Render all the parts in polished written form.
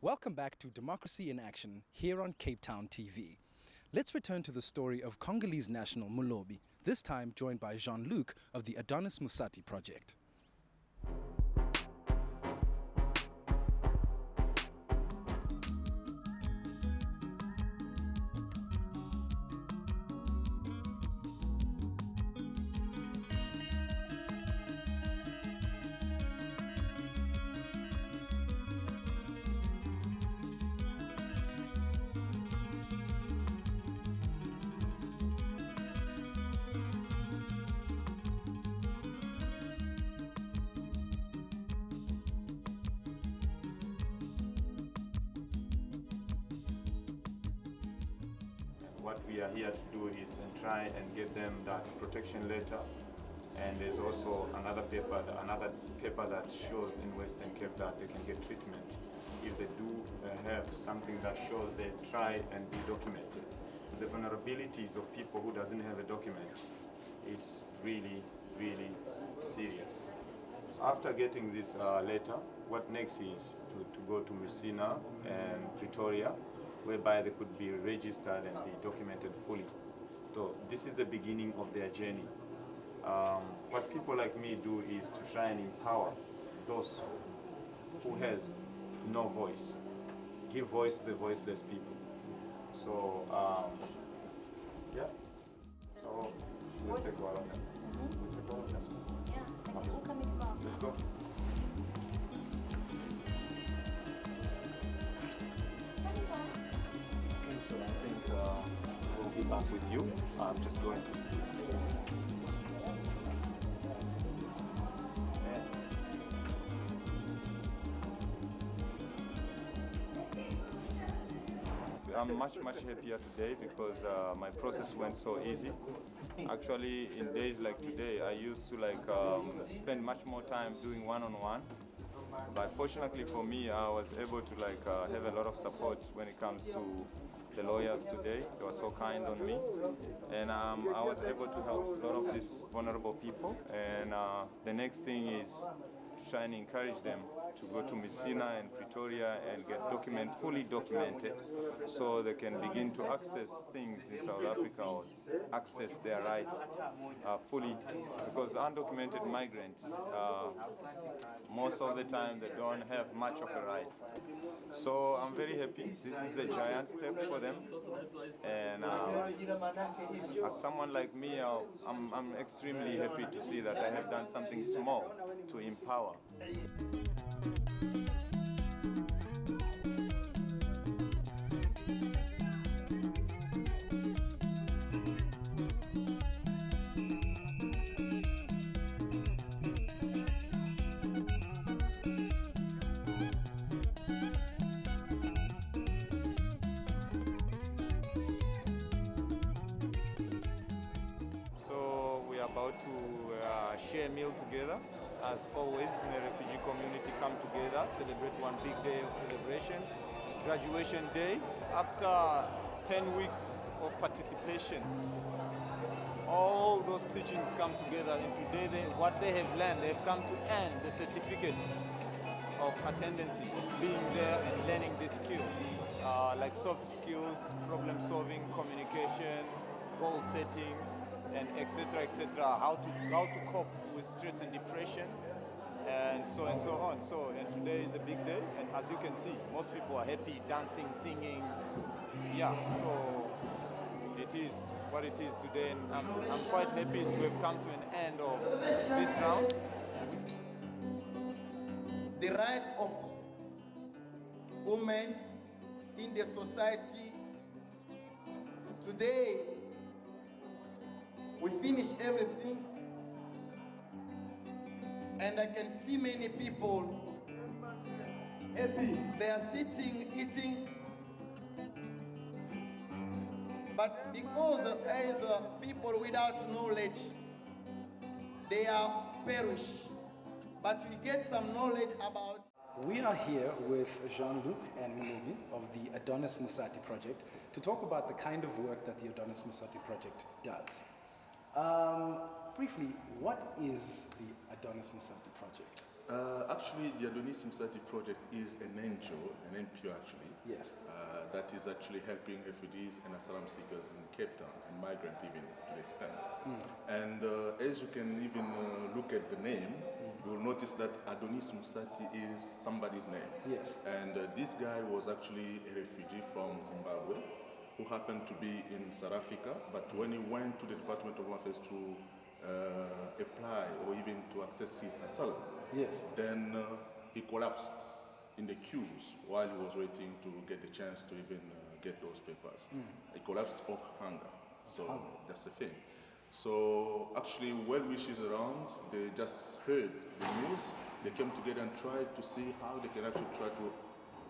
Welcome back to Democracy in Action here on Cape Town TV. Let's return to the story of Congolese national Mulobi, this time joined by Jean-Luc of the Adonis Musati project. What we are here to do is try and get them that protection letter, and there's also another paper that shows in Western Cape that they can get treatment if they do have something that shows they try and be documented. The vulnerabilities of people who doesn't have a document is really, really serious. So after getting this letter, what next is to go to Musina and Pretoria, whereby they could be registered and be documented fully. So this is the beginning of their journey. What people like me do is to try and empower those who has no voice, give voice to the voiceless people. So yeah, so we'll take all of them. We'll take all of them. Yeah, and we'll come into our... Let's go. So I think we'll be back with you. I'm just going to... I'm much happier today because my process went so easy. Actually, in days like today, I used to spend much more time doing one-on-one. But fortunately for me, I was able to have a lot of support when it comes to the lawyers today. They were so kind on me, and I was able to help a lot of these vulnerable people. And the next thing is to try and encourage them to go to Messina and Pretoria and get fully documented, so they can begin to access things in South Africa or access their rights fully. Because undocumented migrants, most of the time they don't have much of a right. So I'm very happy. This is a giant step for them. And as someone like me, I'm extremely happy to see that I have done something small to empower. So we are about to share a meal together. As always, in a refugee community, come together, celebrate one big day of celebration, graduation day. After 10 weeks of participations, all those teachings come together, and today what they have learned, they've come to earn the certificate of attendance, of being there and learning these skills, like soft skills, problem solving, communication, goal setting, and etc., how to cope with stress and depression, and so on. And today is a big day, and as you can see, most people are happy, dancing, singing. Yeah, so it is what it is today, and I'm quite happy to have come to an end of this round. The right of women in the society. Today, we finish everything, and I can see many people happy. They are sitting, eating, but because as people without knowledge, they are perish. But we get some knowledge about. We are here with Jean-Luc and Mulobi of the Adonis Musati project to talk about the kind of work that the Adonis Musati project does. Briefly, what is the Adonis Musati project? Actually, the Adonis Musati project is an NGO, an NPO actually, Yes. that is actually helping refugees and asylum seekers in Cape Town and migrant even to the extent. And as you can even look at the name, you will notice that Adonis Musati is somebody's name. Yes. And this guy was actually a refugee from Zimbabwe who happened to be in South Africa, but when he went to the Department of Home Affairs to apply or even to access his asylum, Yes. then he collapsed in the queues while he was waiting to get the chance to even get those papers. He collapsed of hunger. So that's the thing. So actually, well wishes around, they just heard the news. They came together and tried to see how they can actually try to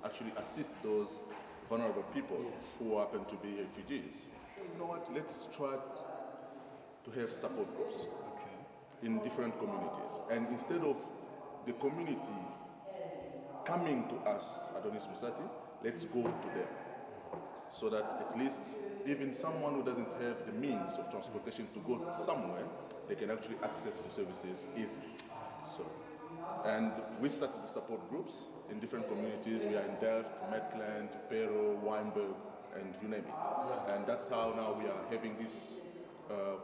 actually assist those vulnerable people Yes. who happen to be refugees. So you know what? Let's try to have support groups in different communities. And instead of the community coming to us, Adonis Musati, let's go to them. So that at least even someone who doesn't have the means of transportation to go somewhere, they can actually access the services easily. So, and we started the support groups in different communities. We are in Delft, Maitland, Pero, Weinberg, and you name it. And that's how now we are having this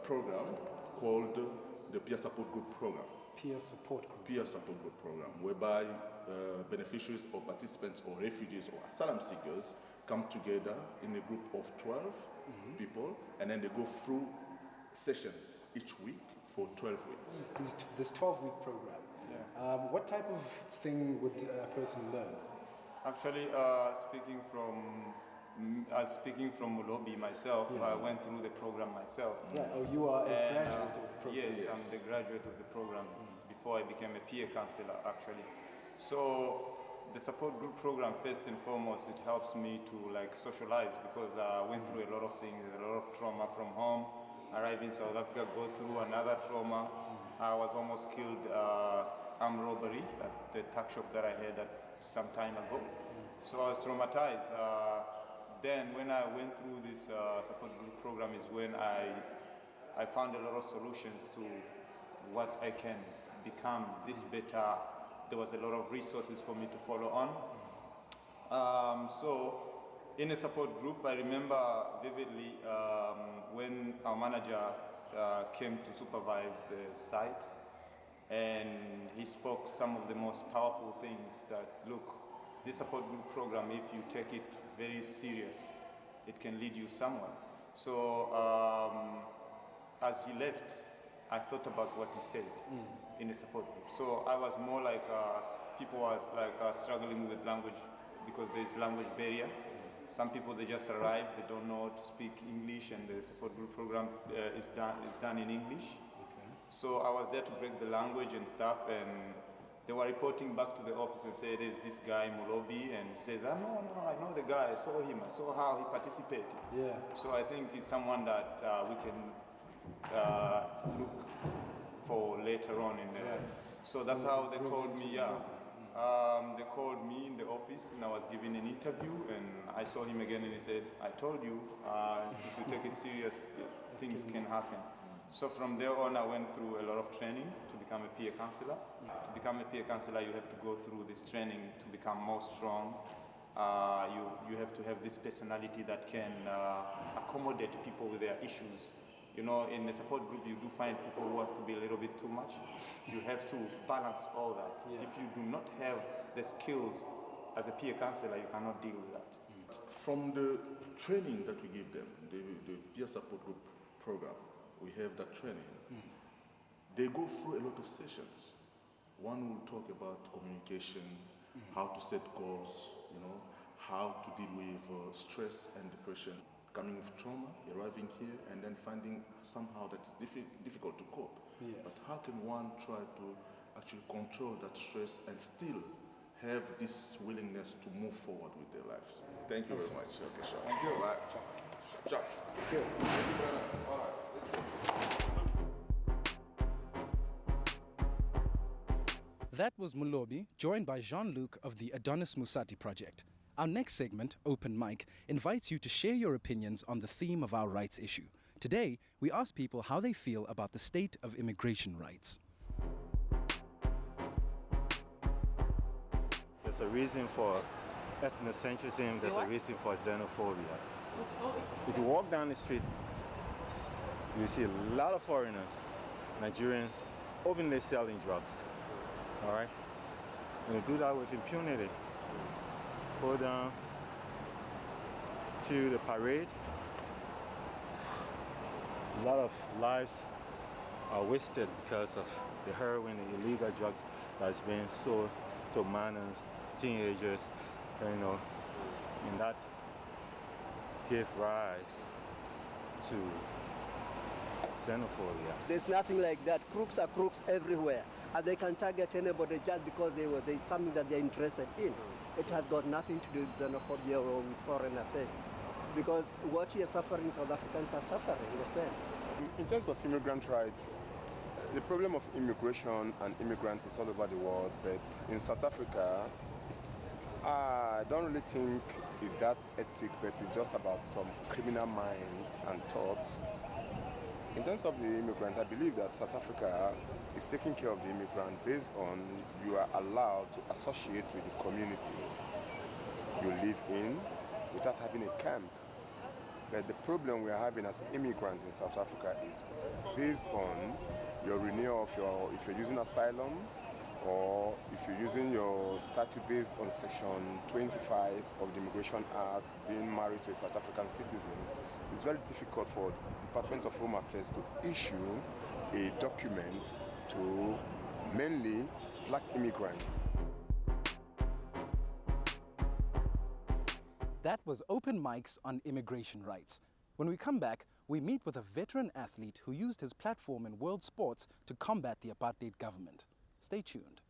program called the Peer Support Group Program. Peer support group. Peer Support Group Program, whereby beneficiaries or participants or refugees or asylum seekers come together in a group of 12 people, and then they go through sessions each week for 12 weeks. This 12-week program. Yeah. What type of thing would a person learn? Actually, speaking from Mulobi myself, Yes. I went through the program myself. Yeah. Oh, you are a And, graduate of the program. Yes, I'm the graduate of the program before I became a peer counselor, actually. So the support group program, first and foremost, it helps me to like socialize because I went through a lot of things, a lot of trauma from home. Arrive in South Africa, go through another trauma. I was almost killed, armed robbery at the tuck shop that I had some time ago. So I was traumatized. Then when I went through this support group program is when I found a lot of solutions to what I can become this better. There was a lot of resources for me to follow on. So in a support group, I remember vividly when our manager came to supervise the site, and he spoke some of the most powerful things that, look, this support group program, if you take it very serious, it can lead you somewhere. So as he left, I thought about what he said in the support group. So I was more like, people was like struggling with language because there is language barrier. Some people, they just arrive, they don't know how to speak English, and the support group program is done in English. Okay. So I was there to break the language and stuff, and they were reporting back to the office and say, there's this guy, Mulobi, and he says, no, I know the guy, I saw him, I saw how he participated. Yeah. So I think he's someone that we can look for later on in the So that's how they called me, they called me in the office, and I was giving an interview, and I saw him again, and he said, I told you, if you take it serious, things can happen. So from there on, I went through a lot of training to become a peer counselor. To become a peer counselor, you have to go through this training to become more strong. You have to have this personality that can accommodate people with their issues. You know, in a support group, you do find people who wants to be a little bit too much. You have to balance all that. Yeah. If you do not have the skills as a peer counselor, you cannot deal with that. From the training that we give them, the peer support group program, we have that training. They go through a lot of sessions. One will talk about communication, how to set goals, you know, how to deal with stress and depression. Coming with trauma, arriving here, and then finding somehow that it's difficult to cope. Yes. But how can one try to actually control that stress and still have this willingness to move forward with their lives? Thank you very much. Okay, sure. Thank you. Bye. Sure. Good. Thank you, brother. All right. That was Mulobi, joined by Jean-Luc of the Adonis Musati project. Our next segment, Open Mic, invites you to share your opinions on the theme of our rights issue. Today, we ask people how they feel about the state of immigration rights. there's a reason for ethnocentrism, there's a reason for xenophobia. If you walk down the streets, you see a lot of foreigners, Nigerians, openly selling drugs, all right? And they do that with impunity. Go down to the parade, a lot of lives are wasted because of the heroin, the illegal drugs that's being sold to minors, teenagers, you know, and that gave rise to xenophobia. There's nothing like that. Crooks are crooks everywhere, and they can target anybody just because there's something that they're interested in. It has got nothing to do with xenophobia or with foreign affairs, because what you're suffering, South Africans are suffering the same. In terms of immigrant rights, the problem of immigration and immigrants is all over the world, but in South Africa, I don't really think it's that ethic, but it's just about some criminal mind and thought. In terms of the immigrant, I believe that South Africa is taking care of the immigrant based on you are allowed to associate with the community you live in without having a camp. But the problem we are having as immigrants in South Africa is based on your renewal of if you're using asylum, or if you're using your statute based on Section 25 of the Immigration Act, being married to a South African citizen. It's very difficult for the Department of Home Affairs to issue a document to mainly black immigrants. That was Open Mics on immigration rights. When we come back, we meet with a veteran athlete who used his platform in world sports to combat the apartheid government. Stay tuned.